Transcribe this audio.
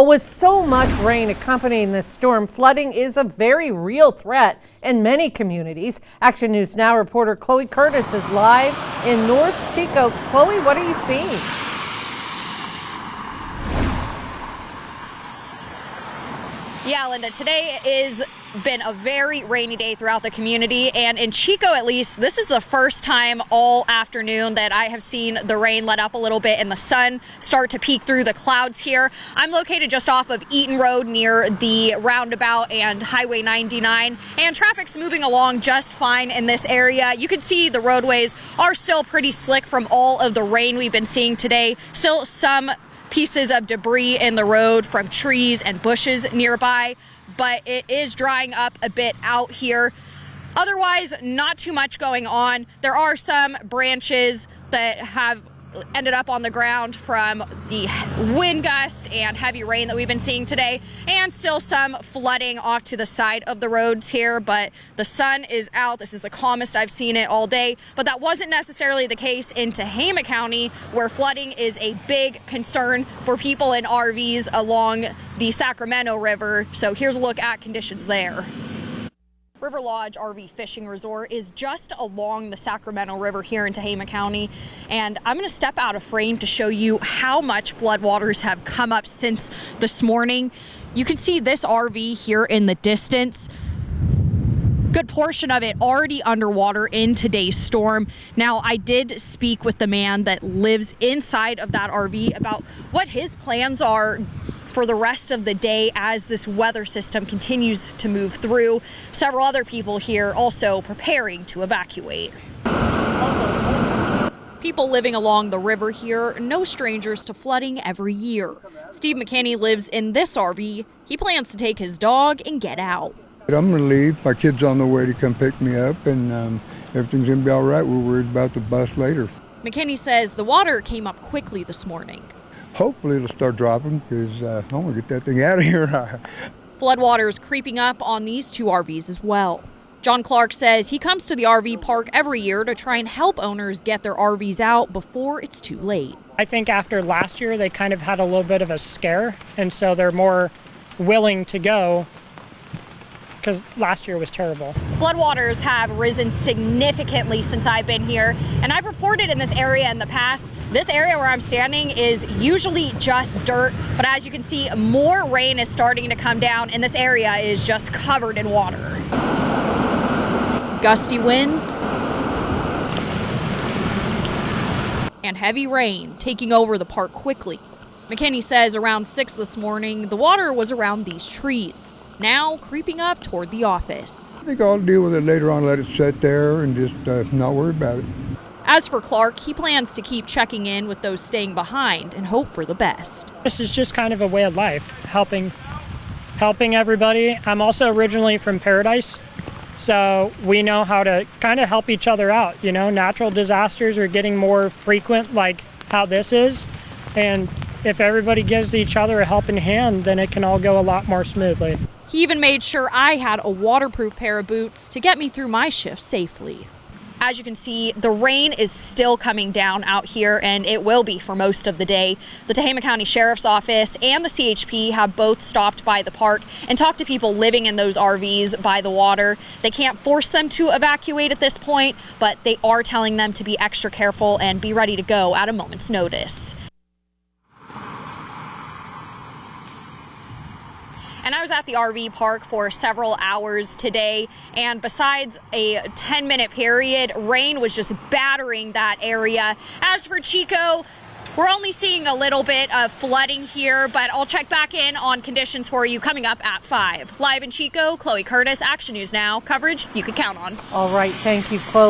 With so much rain accompanying this storm, flooding is a very real threat in many communities. Action News Now reporter Chloe Curtis is live in North Chico. Chloe, what are you seeing? Yeah, Linda, today has been a very rainy day throughout the community, and in Chico at least, this is the first time all afternoon that I have seen the rain let up a little bit and the sun start to peek through the clouds here. I'm located just off of Eaton Road near the roundabout and Highway 99, and traffic's moving along just fine in this area. You can see the roadways are still pretty slick from all of the rain we've been seeing today. Still some pieces of debris in the road from trees and bushes nearby, but it is drying up a bit out here. Otherwise, not too much going on. There are some branches that have ended up on the ground from the wind gusts and heavy rain that we've been seeing today, and still some flooding off to the side of the roads here, but the sun is out. This is the calmest I've seen it all day, but that wasn't necessarily the case in Tehama County, where flooding is a big concern for people in RVs along the Sacramento River. So here's a look at conditions there. River Lodge RV Fishing Resort is just along the Sacramento River here in Tehama County, and I'm going to step out of frame to show you how much floodwaters have come up since this morning. You can see this RV here in the distance. Good portion of it already underwater in today's storm. Now, I did speak with the man that lives inside of that RV about what his plans are for the rest of the day as this weather system continues to move through. Several other people here also preparing to evacuate. People living along the river here, no strangers to flooding every year. Steve McKinney lives in this RV. He plans to take his dog and get out. I'm going to leave. My kid's on the way to come pick me up, and everything's going to be all right. We're worried about the bus later. McKinney says the water came up quickly this morning. Hopefully it'll start dropping, because I want to get that thing out of here. Floodwaters creeping up on these two RVs as well. John Clark says he comes to the RV park every year to try and help owners get their RVs out before it's too late. I think after last year, they kind of had a little bit of a scare, and so they're more willing to go, because last year was terrible. Floodwaters have risen significantly since I've been here, and I've reported in this area in the past. This area where I'm standing is usually just dirt, but as you can see, more rain is starting to come down, and this area is just covered in water. Gusty winds and heavy rain taking over the park quickly. McKinney says around 6 this morning, the water was around these trees, now creeping up toward the office. I think I'll deal with it later on, let it sit there, and just not worry about it. As for Clark, he plans to keep checking in with those staying behind and hope for the best. This is just kind of a way of life, helping everybody. I'm also originally from Paradise, so we know how to kind of help each other out. You know, natural disasters are getting more frequent, like how this is, and if everybody gives each other a helping hand, then it can all go a lot more smoothly. He even made sure I had a waterproof pair of boots to get me through my shift safely. As you can see, the rain is still coming down out here, and it will be for most of the day. The Tehama County Sheriff's Office and the CHP have both stopped by the park and talked to people living in those RVs by the water. They can't force them to evacuate at this point, but they are telling them to be extra careful and be ready to go at a moment's notice. And I was at the RV park for several hours today, and besides a 10-minute period, rain was just battering that area. As for Chico, we're only seeing a little bit of flooding here, but I'll check back in on conditions for you coming up at 5. Live in Chico, Chloe Curtis, Action News Now. Coverage you can count on. All right, thank you, Chloe.